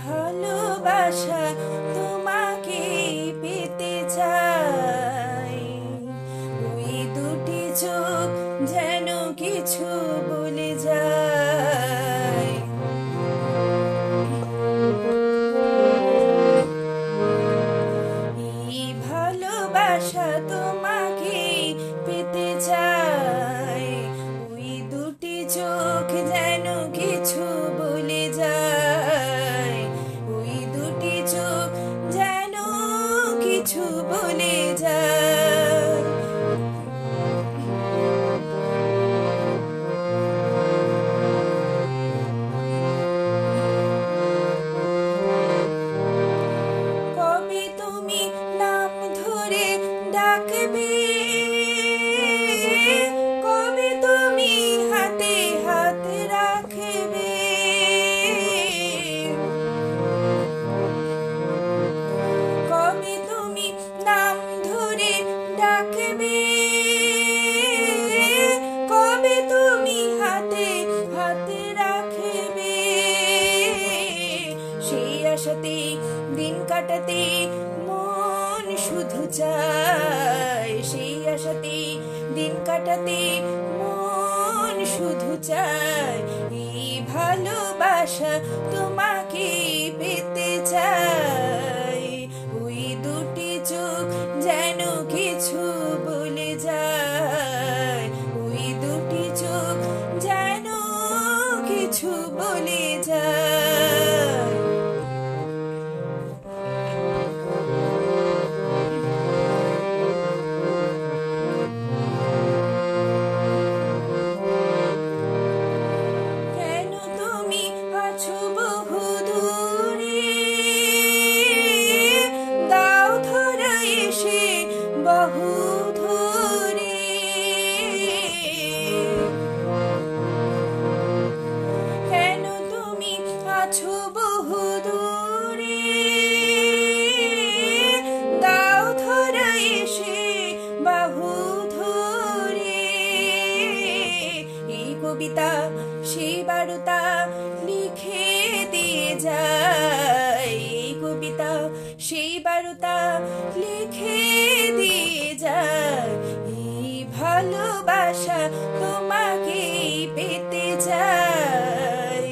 ভালোবাসা তোমাকে পেতে চাই, ওই দুটি চোখ যেন কিছু বলে যায়। এই ভালোবাসা তোমাকে পেতে চাই, ওই দুটি চোখ যেন কিছু বলে যায়। ওই দুটি চোখ যেন কিছু বলে যায়। কবে তুমি নাম ধরে ডাকবে, কবে তুমি হাতে হাত রাখবে, কবে তুমি নাম ধরে ডাকবে, কবে তুমি হাতে হাত রাখবে। সেই আশাতে দিন কাটাতে মন শুধু চায়, সেই আশাতে দিন কাটাতে মন শুধু চায়। এই ভালোবাসা তোমাকে পেতে চাই, ওই দুটি চোখ যেন কিছু বলে যায়। ওই দুটি চোখ যেন কিছু বলে যায়। কেন তুমি আছো বহু দূরে, দাও ধরা এসে বহু ধরে। কেন তুমি আছো বহু দূরে, দাও ধরা এসে বহু ধরে। এই কবিতা সেই বারতা লিখে দিয়ে যায়, এই কবিতা সেই বারতা লিখে দিয়ে যায়। এই ভালোবাসা তোমাকে পেতে চাই,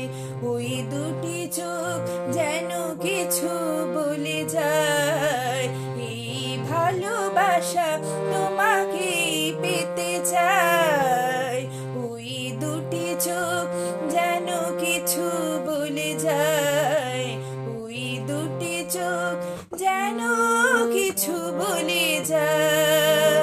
ওই দুটি চোখ যেন কিছু বলে যায়। এই ভালোবাসা তোমাকে পেতে চাই, ওই দুটি চোখ যেন কিছু বলে যায়। ওই দুটি চোখ যেন কিছু বলে যায়।